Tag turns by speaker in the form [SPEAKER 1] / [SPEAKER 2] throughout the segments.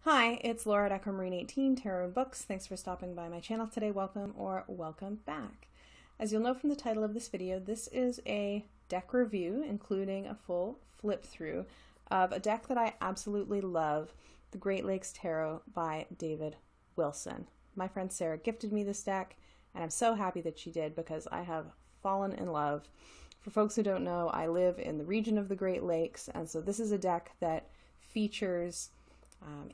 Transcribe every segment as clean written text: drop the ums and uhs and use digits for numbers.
[SPEAKER 1] Hi, it's Laura at Aquamarine18, Tarot and Books. Thanks for stopping by my channel today. Welcome or welcome back. As you'll know from the title of this video, this is a deck review, including a full flip through of a deck that I absolutely love, the Great Lakes Tarot by David Wilson. My friend Sarah gifted me this deck, and I'm so happy that she did because I have fallen in love. For folks who don't know, I live in the region of the Great Lakes, and so this is a deck that features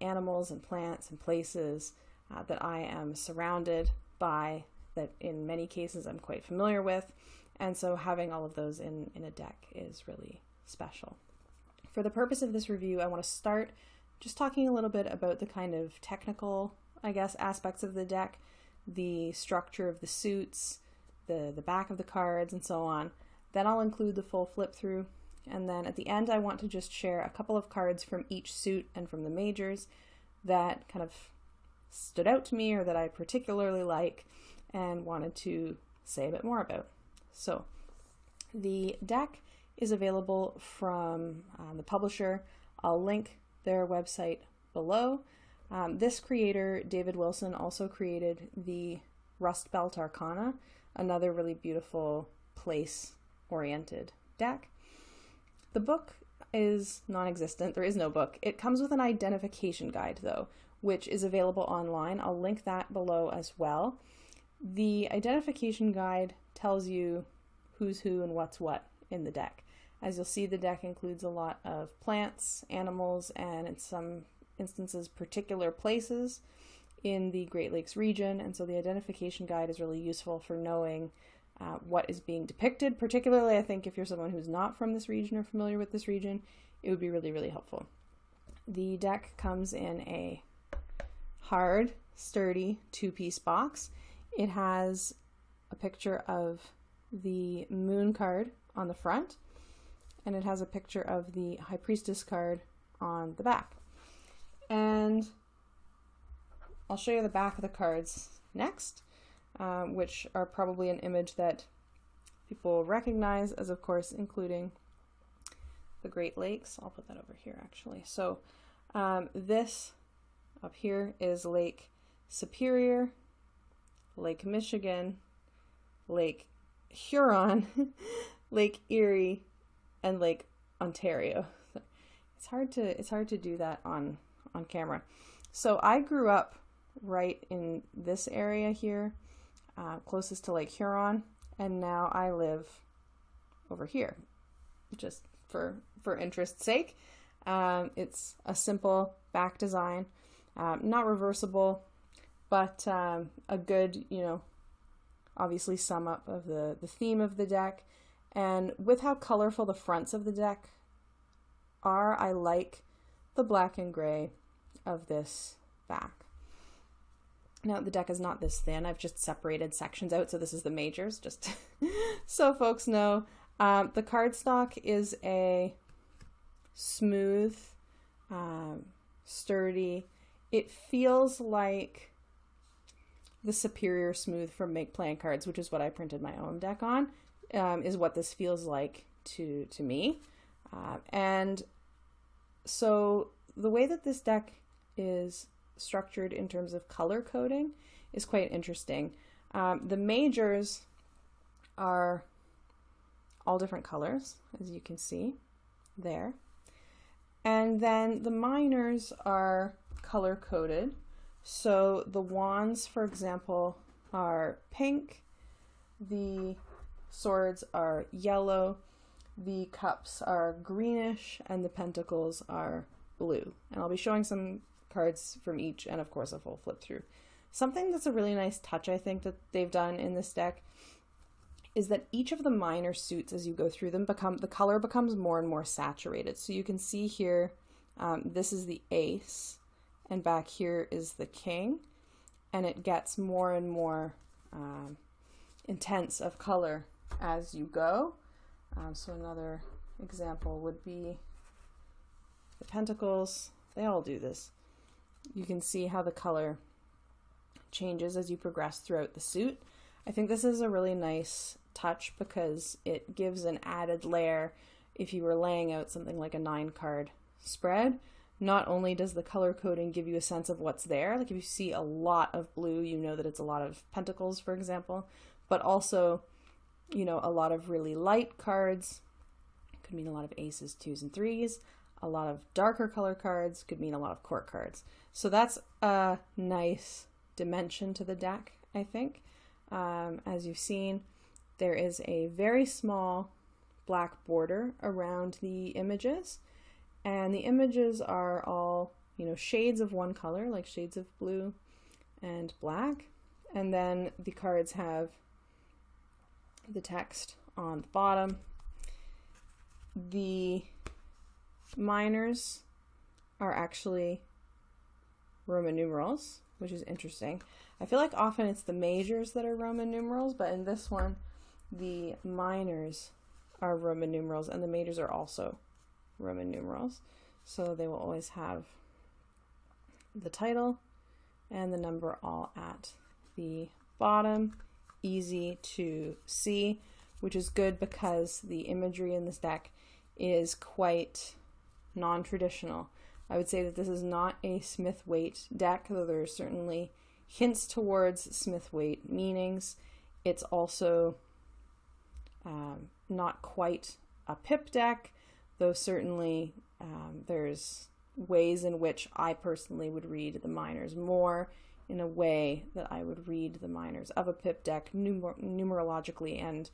[SPEAKER 1] animals and plants and places that I am surrounded by, that in many cases I'm quite familiar with, and so having all of those in a deck is really special. For the purpose of this review, I want to start just talking a little bit about the kind of technical, I guess, aspects of the deck, the structure of the suits, the back of the cards, and so on. Then I'll include the full flip through. And then at the end, I want to just share a couple of cards from each suit and from the majors that kind of stood out to me or that I particularly like and wanted to say a bit more about. So the deck is available from the publisher. I'll link their website below. This creator, David Wilson, also created the Rust Belt Arcana, another really beautiful place-oriented deck. The book is non-existent. There is no book. It comes with an identification guide, though, which is available online. I'll link that below as well. The identification guide tells you who's who and what's what in the deck. As you'll see, the deck includes a lot of plants, animals, and in some instances, particular places in the Great Lakes region, and so the identification guide is really useful for knowing what is being depicted. Particularly, I think if you're someone who's not from this region or familiar with this region, it would be really, really helpful. The deck comes in a hard, sturdy two-piece box. It has a picture of the Moon card on the front, and it has a picture of the High Priestess card on the back. And I'll show you the back of the cards next. Which are probably an image that people recognize, as of course including the Great Lakes. I'll put that over here actually. So this up here is Lake Superior, Lake Michigan, Lake Huron, Lake Erie, and Lake Ontario. It's hard to do that on camera. So I grew up right in this area here, closest to Lake Huron, and now I live over here, just for interest's sake. It's a simple back design, not reversible, but a good, obviously sum up of the theme of the deck. And with how colorful the fronts of the deck are, I like the black and gray of this back. Now, the deck is not this thin. I've just separated sections out, so this is the majors, just so folks know. The cardstock is a smooth, sturdy. It feels like the Superior Smooth from Make Playing Cards, which is what I printed my own deck on, is what this feels like to me. And so the way that this deck is structured in terms of color coding is quite interesting. The majors are all different colors, as you can see there. And then the minors are color coded. So the wands, for example, are pink, the swords are yellow, the cups are greenish, and the pentacles are blue. And I'll be showing some cards from each, and of course a full flip through. Something that's a really nice touch, I think, that they've done in this deck is that each of the minor suits, as you go through them, the color becomes more and more saturated. So you can see here, this is the ace, and back here is the king, and it gets more and more intense of color as you go. So another example would be the pentacles. They all do this. You can see how the color changes as you progress throughout the suit. I think this is a really nice touch because it gives an added layer if you were laying out something like a 9-card spread. not only does the color coding give you a sense of what's there, like if you see a lot of blue, you know that it's a lot of pentacles, for example, but also, you know, a lot of really light cards could mean a lot of aces, twos, and threes. A lot of darker color cards could mean a lot of court cards. So that's a nice dimension to the deck, I think. As you've seen, there is a very small black border around the images, and the images are all, you know, shades of one color, like shades of blue and black, and then the cards have the text on the bottom. The minors are actually Roman numerals, which is interesting. I feel like often it's the majors that are Roman numerals, but in this one, the minors are Roman numerals and the majors are also Roman numerals. So they will always have the title and the number all at the bottom, easy to see, which is good because the imagery in this deck is quite non-traditional. I would say that this is not a Smith-Waite deck, though there are certainly hints towards Smith-Waite meanings. It's also not quite a pip deck, though certainly there's ways in which I personally would read the minors more in a way that I would read the minors of a pip deck numerologically and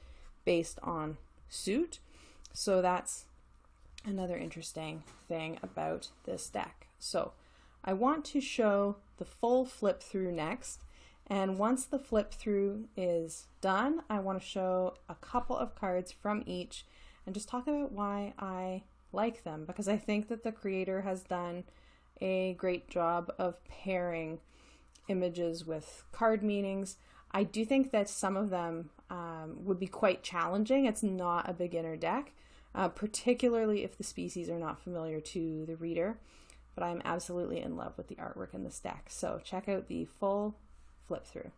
[SPEAKER 1] based on suit. So that's another interesting thing about this deck. So I want to show the full flip through next, and once the flip through is done, I want to show a couple of cards from each and just talk about why I like them, because I think that the creator has done a great job of pairing images with card meanings. I do think that some of them would be quite challenging. It's not a beginner deck, particularly if the species are not familiar to the reader, but I'm absolutely in love with the artwork in this deck. So check out the full flip through.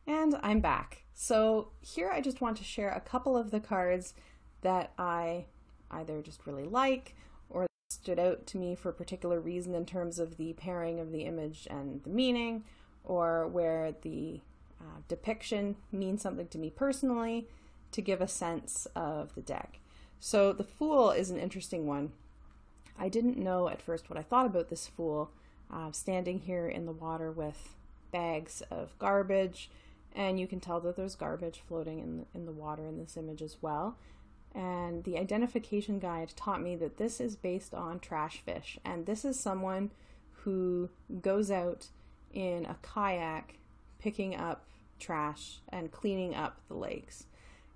[SPEAKER 1] And I'm back. So here I just want to share a couple of the cards that I either just really like or stood out to me for a particular reason in terms of the pairing of the image and the meaning, or where the depiction means something to me personally to give a sense of the deck. So the Fool is an interesting one. I didn't know at first what I thought about this Fool, standing here in the water with bags of garbage, and you can tell that there's garbage floating in the water in this image as well. And the identification guide taught me that this is based on trash fish, and this is someone who goes out in a kayak picking up trash and cleaning up the lakes.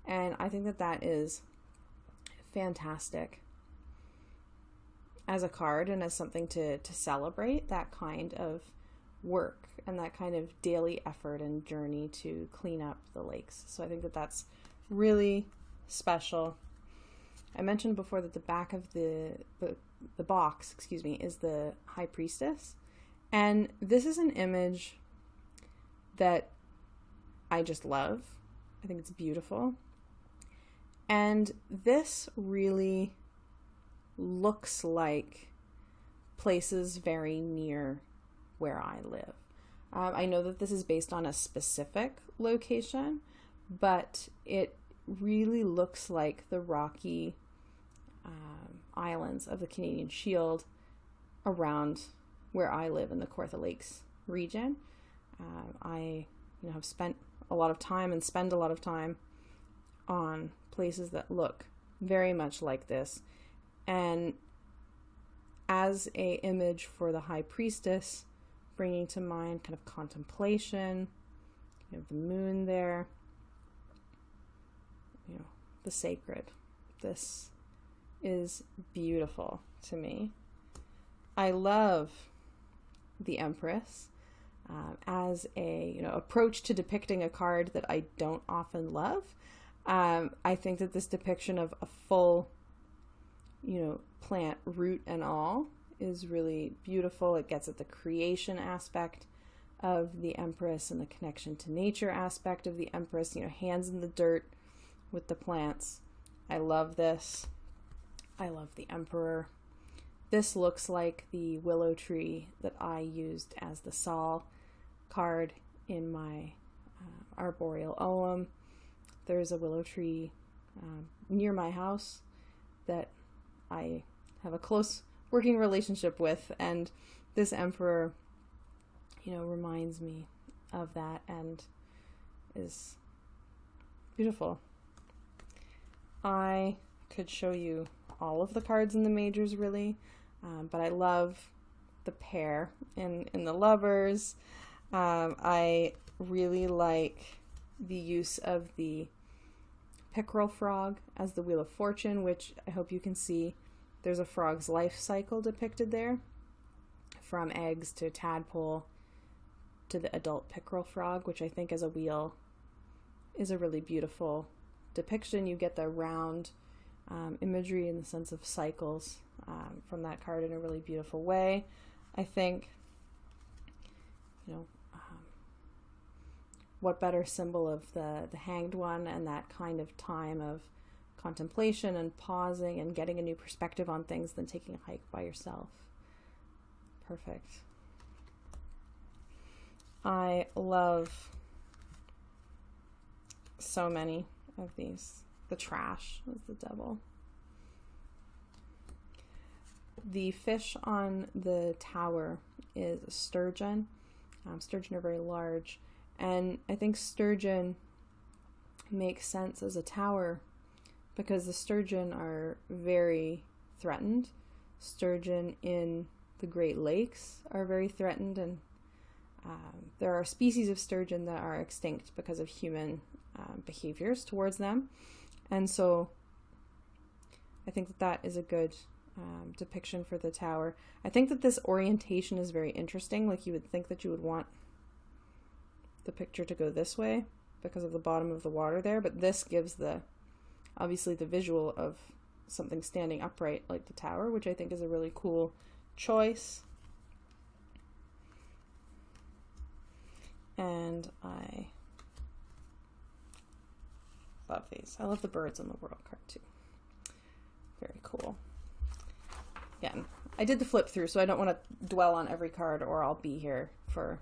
[SPEAKER 1] And I think that that is fantastic as a card and as something to celebrate that kind of work and that kind of daily effort and journey to clean up the lakes. So I think that that's really special. I mentioned before that the back of the box, excuse me, is the High Priestess. And this is an image that I just love. I think it's beautiful. And this really looks like places very near where I live. I know that this is based on a specific location, but it really looks like the rocky islands of the Canadian Shield around where I live in the Kawartha Lakes region. I have spent a lot of time and spend a lot of time on places that look very much like this. And as an image for the High Priestess, bringing to mind kind of contemplation, you have the moon there, the sacred. This is beautiful to me. I love the Empress as a approach to depicting a card that I don't often love. I think that this depiction of a full plant, root and all, is really beautiful. It gets at the creation aspect of the Empress and the connection to nature aspect of the Empress, hands in the dirt with the plants. I love this. I love the Emperor. This looks like the willow tree that I used as the Sol card in my Arboreal Ogham. There's a willow tree near my house that I have a close working relationship with, and this Emperor, reminds me of that and is beautiful. I could show you all of the cards in the majors, really, but I love the pair in the Lovers. I really like the use of the pickerel frog as the Wheel of Fortune, which I hope you can see. There's a frog's life cycle depicted there, from eggs to tadpole to the adult pickerel frog, which I think as a wheel is a really beautiful depiction. You get the round imagery in the sense of cycles from that card in a really beautiful way. I think, what better symbol of the Hanged One and that kind of time of contemplation and pausing and getting a new perspective on things than taking a hike by yourself. Perfect. I love so many of these. The Trash is the Devil. The fish on the tower is a sturgeon. Sturgeon are very large, and I think sturgeon makes sense as a tower because the sturgeon are very threatened. Sturgeon in the Great Lakes are very threatened, and there are species of sturgeon that are extinct because of human behaviors towards them. And so I think that that is a good depiction for the tower. I think that this orientation is very interesting. Like, you would think that you would want the picture to go this way because of the bottom of the water there, but this gives obviously the visual of something standing upright like the tower, which I think is a really cool choice. And I Love these. I love the birds on the world card too. Very cool. Again, I did the flip through, so I don't want to dwell on every card or I'll be here for,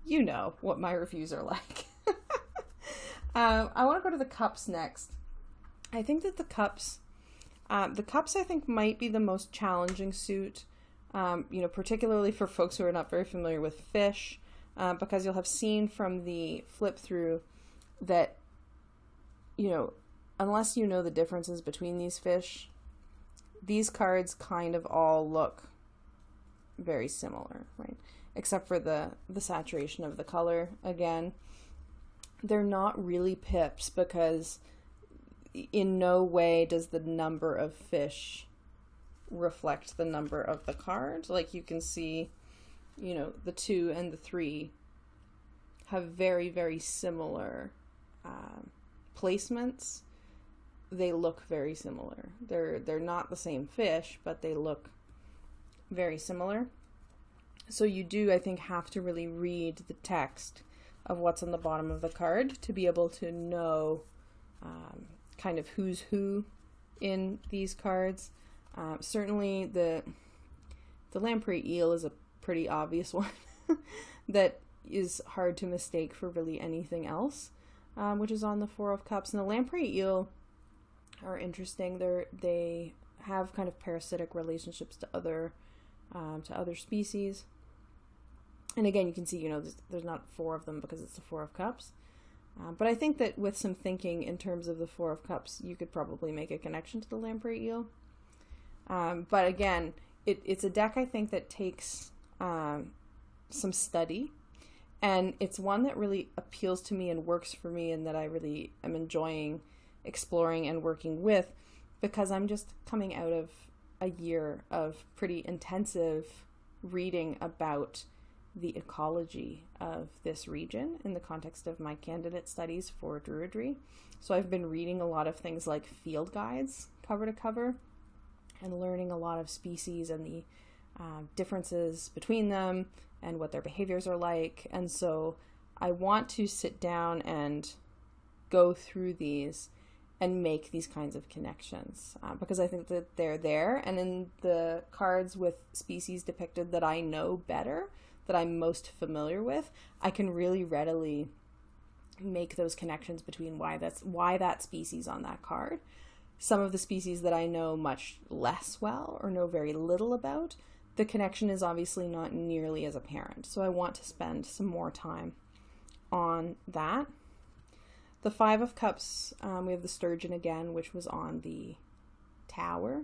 [SPEAKER 1] you know what my reviews are like. I want to go to the cups next. I think that the cups I think might be the most challenging suit, you know, particularly for folks who are not very familiar with fish, because you'll have seen from the flip through that, you know, unless you know the differences between these fish, these cards kind of all look very similar, right? Except for the saturation of the color. Again, they're not really pips because in no way does the number of fish reflect the number of the card. Like you can see, you know, the 2 and the 3 have very, very similar placements. They look very similar. They're not the same fish, but they look very similar. So you do, I think, have to really read the text of what's on the bottom of the card to be able to know kind of who's who in these cards. Certainly the lamprey eel is a pretty obvious one that is hard to mistake for really anything else, which is on the 4 of Cups. And the lamprey eel are interesting. They have kind of parasitic relationships to other species. And again, you can see, you know, there's not 4 of them because it's the 4 of Cups. But I think that with some thinking in terms of the 4 of Cups, you could probably make a connection to the lamprey eel. But again, it's a deck I think that takes some study, and it's one that really appeals to me and works for me, and that I really am enjoying exploring and working with, because I'm just coming out of a year of pretty intensive reading about the ecology of this region in the context of my candidate studies for Druidry. So I've been reading a lot of things like field guides cover to cover and learning a lot of species and the differences between them and what their behaviors are like. And so I want to sit down and go through these and make these kinds of connections, because I think that they're there. And in the cards with species depicted that I know better, that I'm most familiar with, I can really readily make those connections between why that species on that card. Some of the species that I know much less well or know very little about, the connection is obviously not nearly as apparent. So I want to spend some more time on that. The 5 of Cups, we have the sturgeon again, which was on the tower.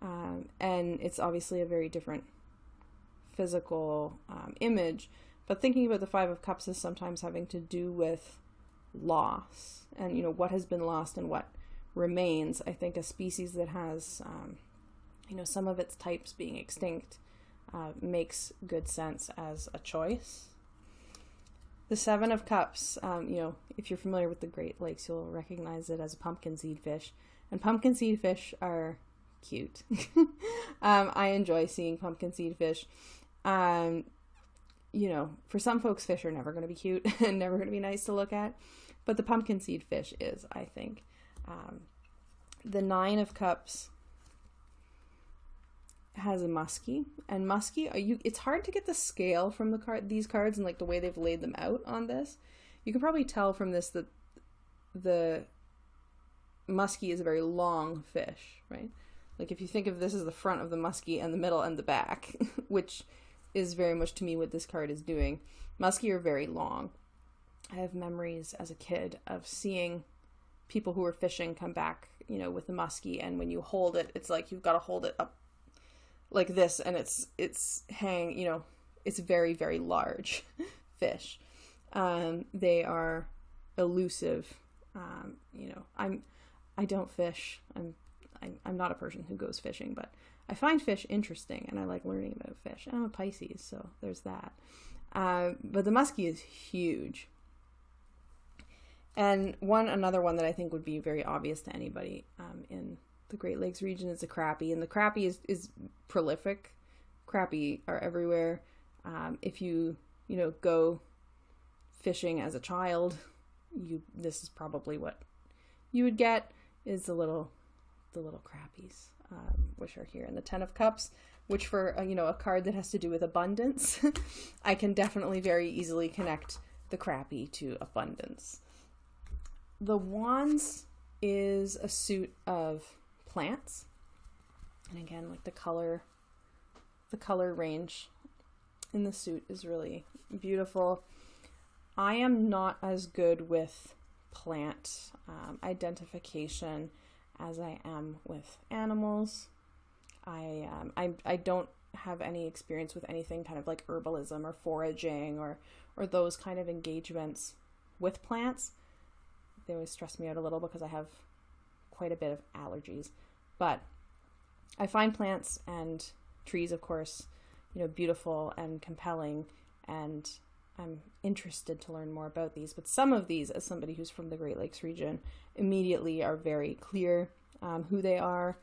[SPEAKER 1] And it's obviously a very different physical image, but thinking about the 5 of Cups is sometimes having to do with loss and, you know, what has been lost and what remains. I think a species that has, you know, some of its types being extinct makes good sense as a choice. The 7 of Cups, you know, if you're familiar with the Great Lakes, you'll recognize it as a pumpkin seed fish. And pumpkin seed fish are cute. I enjoy seeing pumpkin seed fish. You know, for some folks, fish are never going to be cute and never going to be nice to look at. But the pumpkin seed fish is, I think. The 9 of Cups has a muskie, and muskie, it's hard to get the scale from these cards and like the way they've laid them out on this. You can probably tell from this that the muskie is a very long fish, right? Like if you think of this as the front of the muskie and the middle and the back, which is very much to me what this card is doing. Muskie are very long. I have memories as a kid of seeing people who were fishing come back, you know, with the muskie, and when you hold it, it's like you've got to hold it up like this, and it's you know, it's very, very large fish. They are elusive. You know, I don't fish. I'm not a person who goes fishing, but I find fish interesting and I like learning about fish. I'm a Pisces, so there's that. But the muskie is huge. And another one that I think would be very obvious to anybody in the Great Lakes region is the crappie. And the crappie is prolific. Crappie are everywhere. If you know, go fishing as a child, this is probably what you would get, is the little crappies, which are here in the Ten of Cups, which for, a card that has to do with abundance, I can definitely very easily connect the crappy to abundance. The Wands is a suit of plants. And again, like the color range in the suit is really beautiful. I am not as good with plant identification as I am with animals. I don't have any experience with anything kind of like herbalism or foraging or those kind of engagements with plants. They always stress me out a little because I have quite a bit of allergies. But I find plants and trees, of course, beautiful and compelling, and I'm interested to learn more about these. But some of these, as somebody who's from the Great Lakes region, immediately are very clear who they are.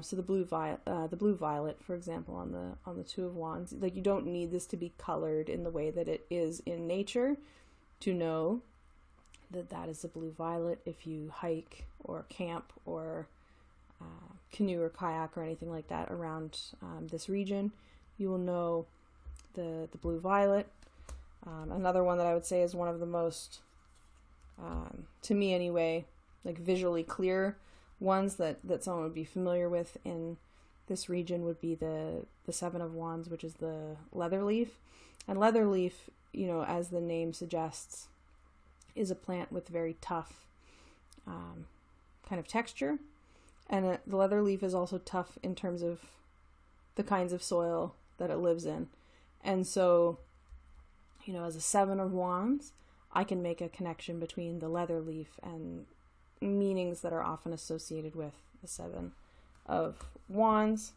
[SPEAKER 1] So the blue violet, for example, on the Two of Wands, like, you don't need this to be colored in the way that it is in nature to know that that is a blue violet. If you hike or camp or canoe or kayak or anything like that around this region, you will know the blue violet. Another one that I would say is one of the most, to me anyway, like visually clear ones that someone would be familiar with in this region would be the Seven of Wands, which is the leatherleaf. And leatherleaf, as the name suggests, is a plant with very tough kind of texture. And the leatherleaf is also tough in terms of the kinds of soil that it lives in. And so, as a Seven of Wands, I can make a connection between the leatherleaf and meanings that are often associated with the Seven of Wands.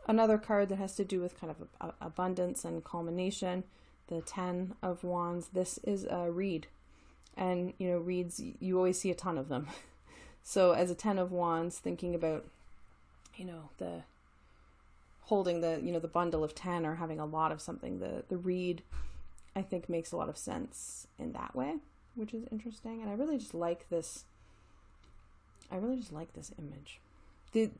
[SPEAKER 1] Another card that has to do with kind of abundance and culmination, the Ten of Wands. This is a reed. And, reeds, you always see a ton of them. So as a Ten of Wands, thinking about, the holding the bundle of 10 or having a lot of something, the reed, I think, makes a lot of sense in that way, which is interesting. And I really just like this. I really just like this image. The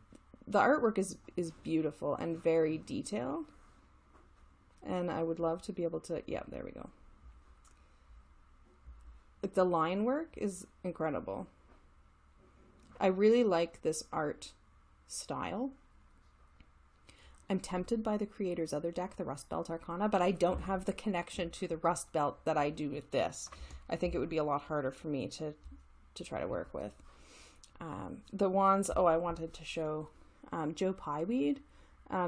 [SPEAKER 1] artwork is beautiful and very detailed. And I would love to be able to, yeah, there we go. Like, the line work is incredible. I really like this art style. I'm tempted by the creator's other deck, the Rust Belt Arcana, but I don't have the connection to the Rust Belt that I do with this. I think it would be a lot harder for me to try to work with. The wands, I wanted to show Joe Pyeweed.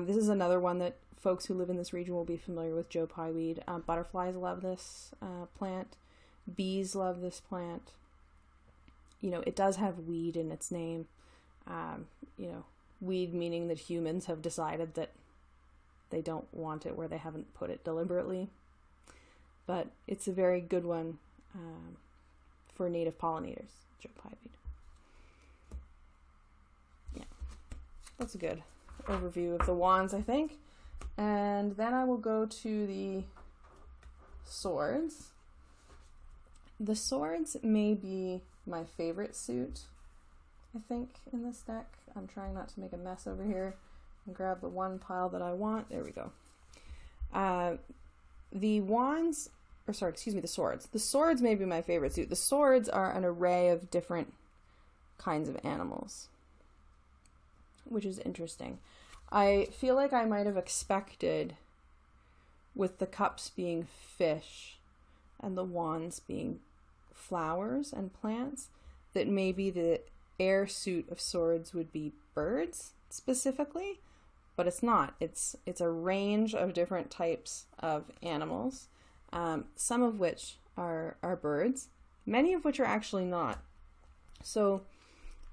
[SPEAKER 1] This is another one that folks who live in this region will be familiar with, Joe Pyeweed. Butterflies love this plant. Bees love this plant. It does have weed in its name. Weed meaning that humans have decided that they don't want it where they haven't put it deliberately. But it's a very good one for native pollinators, Joe Pyeweed. Yeah, that's a good overview of the wands, I think. And then I will go to the swords. The swords may be my favorite suit, I think, in this deck. I'm trying not to make a mess over here and grab the one pile that I want. There we go. The wands, or sorry, excuse me, the swords. The swords may be my favorite suit. The swords are an array of different kinds of animals, which is interesting. I feel like I might have expected, with the cups being fish and the wands being flowers and plants, that maybe the air suit of swords would be birds specifically, but it's not. It's a range of different types of animals, some of which are birds, many of which are actually not. So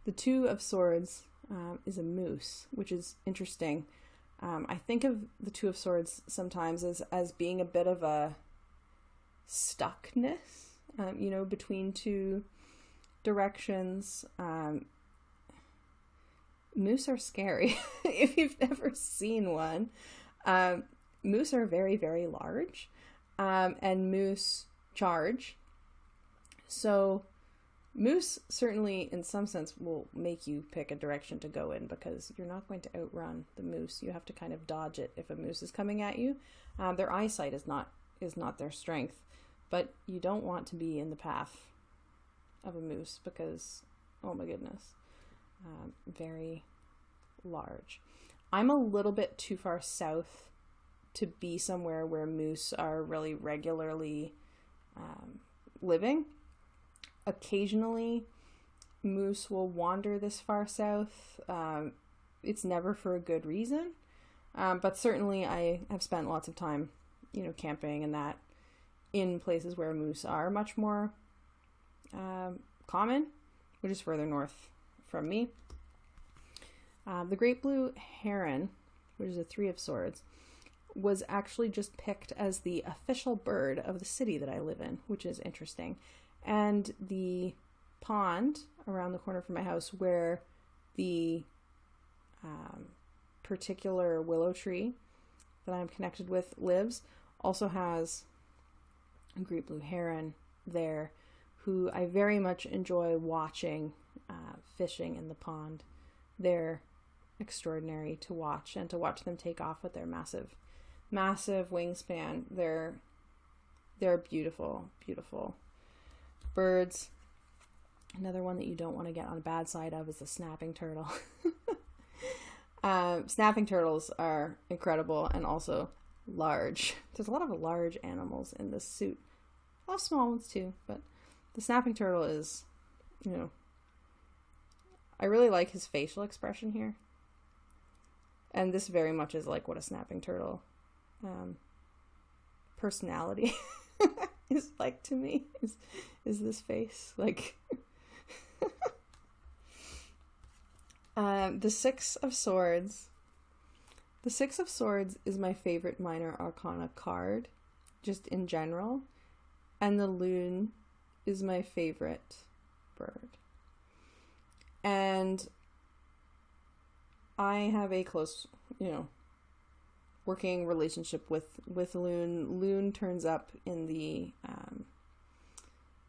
[SPEAKER 1] the Two of Swords is a moose, which is interesting. I think of the Two of Swords sometimes as being a bit of a stuckness, between two directions. Moose are scary. If you've never seen one, moose are very, very large, and moose charge. So moose certainly in some sense will make you pick a direction to go in, because you're not going to outrun the moose. You have to kind of dodge it if a moose is coming at you. Their eyesight is not their strength, but you don't want to be in the path of a moose because, oh my goodness, very large. I'm a little bit too far south to be somewhere where moose are really regularly living. Occasionally, moose will wander this far south. It's never for a good reason, but certainly I have spent lots of time, camping and that in places where moose are much more common, which is further north from me. The great blue heron, which is a 3 of swords, was actually just picked as the official bird of the city that I live in, which is interesting. And the pond around the corner from my house where the particular willow tree that I'm connected with lives also has a great blue heron there, who I very much enjoy watching fishing in the pond. They're extraordinary to watch, and to watch them take off with their massive wingspan. They're beautiful, beautiful birds. Another one that you don't want to get on a bad side of is the snapping turtle. Snapping turtles are incredible and also large. There's a lot of large animals in this suit. A lot of small ones too, but the snapping turtle is, I really like his facial expression here. And this very much is like what a snapping turtle personality is like to me, is this face. Like, the 6 of Swords. The 6 of Swords is my favorite minor arcana card, just in general. And the loon is my favorite bird. And I have a close, working relationship with loon. Loon turns up in the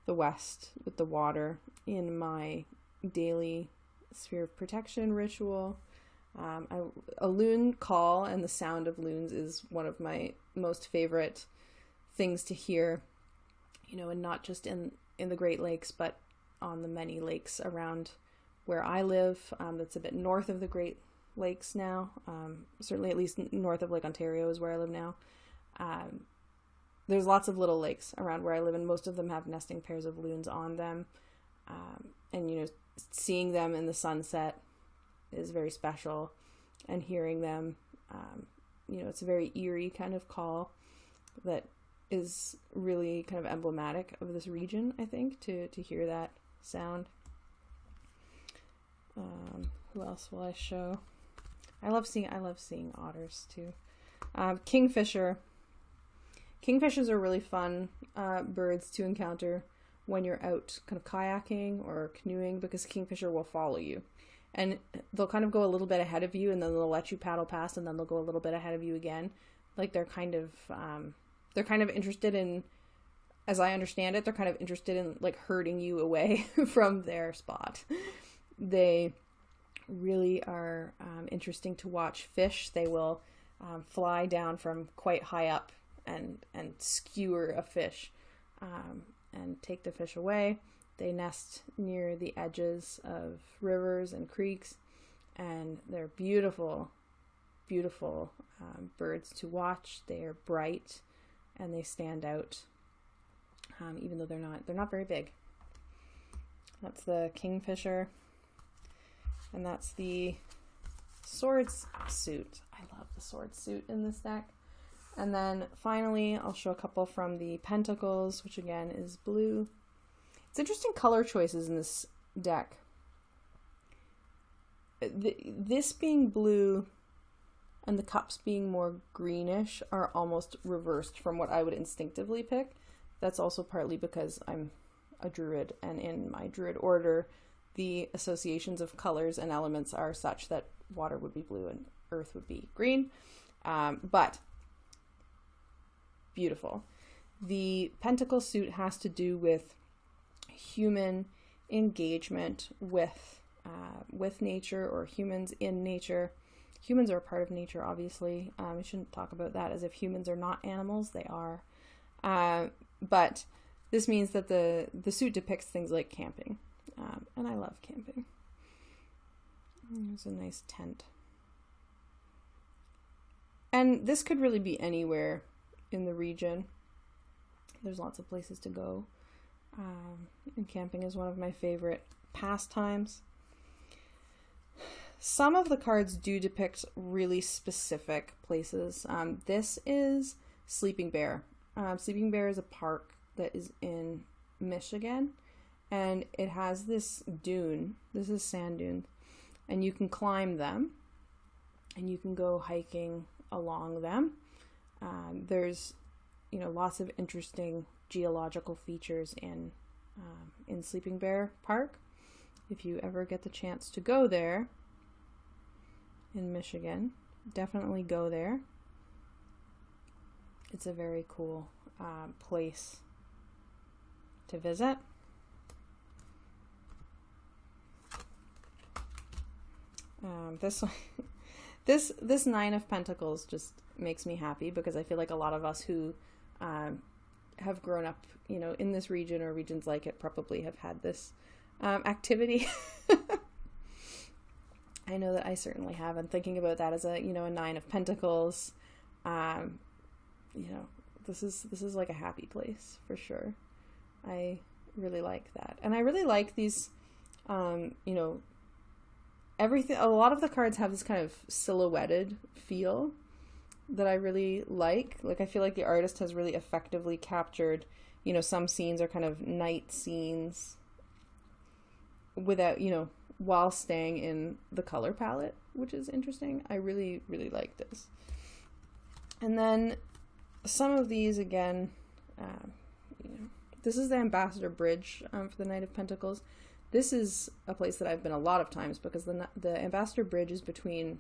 [SPEAKER 1] west with the water in my daily sphere of protection ritual. A loon call and the sound of loons is one of my most favorite things to hear, and not just in the Great Lakes, but on the many lakes around where I live. That's a bit north of the Great Lakes now. Certainly at least north of Lake Ontario is where I live now. There's lots of little lakes around where I live, and most of them have nesting pairs of loons on them. And, seeing them in the sunset is very special, and hearing them, it's a very eerie kind of call that is really kind of emblematic of this region, I think, to hear that sound. Who else will I show? I love seeing otters too. Kingfisher. Kingfishers are really fun birds to encounter when you're out kind of kayaking or canoeing, because kingfisher will follow you. And they'll kind of go a little bit ahead of you, and then they'll let you paddle past, and then they'll go a little bit ahead of you again. Like they're kind of interested in, as I understand it, they're kind of interested in like herding you away from their spot. They really are interesting to watch fish. They will fly down from quite high up and skewer a fish and take the fish away. They nest near the edges of rivers and creeks, and they're beautiful, beautiful birds to watch. They are bright and they stand out, even though they're not very big. That's the kingfisher, and that's the swords suit. I love the swords suit in this deck. And then finally, I'll show a couple from the pentacles, which again is blue. It's interesting color choices in this deck. This being blue and the cups being more greenish are almost reversed from what I would instinctively pick. That's also partly because I'm a druid, and in my druid order, the associations of colors and elements are such that water would be blue and earth would be green. But beautiful. The pentacle suit has to do with human engagement with nature, or humans in nature. Humans are a part of nature, obviously. We shouldn't talk about that as if humans are not animals. They are. But this means that the suit depicts things like camping. And I love camping. There's a nice tent. And this could really be anywhere in the region. There's lots of places to go. And camping is one of my favorite pastimes. Some of the cards do depict really specific places. This is Sleeping Bear. Sleeping Bear is a park that is in Michigan, and it has this dune. This is sand dunes, and you can climb them, and you can go hiking along them. There's, lots of interesting geological features in Sleeping Bear Park. If you ever get the chance to go there in Michigan, definitely go there. It's a very cool place to visit. This Nine of Pentacles just makes me happy, because I feel like a lot of us who have grown up, in this region or regions like it probably have had this activity. I know that I certainly have. And thinking about that as a Nine of Pentacles, this is like a happy place for sure. I really like that. And I really like these, everything, a lot of the cards have this kind of silhouetted feel that I really like. Like, I feel like the artist has really effectively captured, some scenes are kind of night scenes without, while staying in the color palette, which is interesting. I really, really like this. And then some of these, again, this is the Ambassador Bridge for the Knight of Pentacles. This is a place that I've been a lot of times, because the Ambassador Bridge is between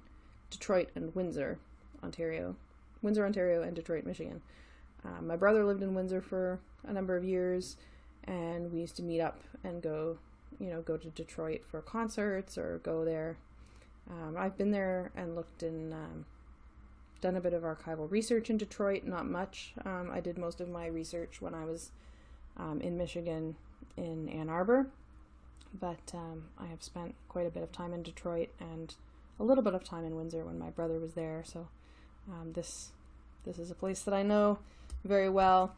[SPEAKER 1] Detroit and Windsor, Ontario. Windsor, Ontario, and Detroit, Michigan. My brother lived in Windsor for a number of years, and we used to meet up and go to Detroit for concerts or go there. I've been there and looked in, done a bit of archival research in Detroit, not much. I did most of my research when I was in Michigan, in Ann Arbor, but I have spent quite a bit of time in Detroit and a little bit of time in Windsor when my brother was there, so this is a place that I know very well.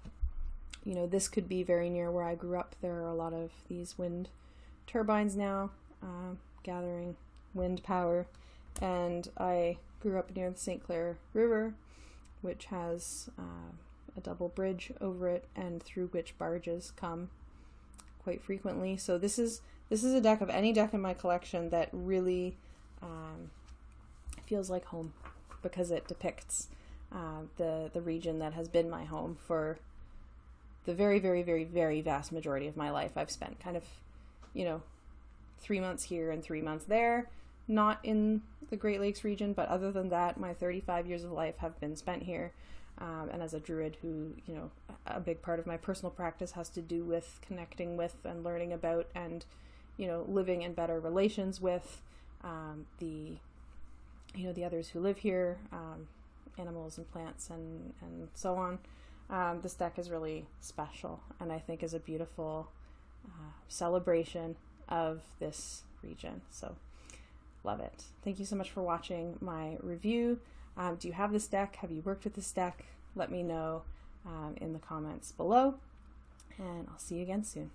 [SPEAKER 1] This could be very near where I grew up. There are a lot of these wind turbines now, gathering wind power, and I grew up near the St. Clair River, which has a double bridge over it and through which barges come quite frequently. So this is a deck, of any deck in my collection, that really feels like home, because it depicts the region that has been my home for the very, very, very, very vast majority of my life. I've spent kind of, 3 months here and 3 months there, not in the Great Lakes region, but other than that, my 35 years of life have been spent here. And as a Druid who, a big part of my personal practice has to do with connecting with and learning about and, living in better relations with the others who live here, animals and plants and so on. This deck is really special, and I think is a beautiful celebration of this region. So love it. Thank you so much for watching my review. Do you have this deck? Have you worked with this deck? Let me know in the comments below, and I'll see you again soon.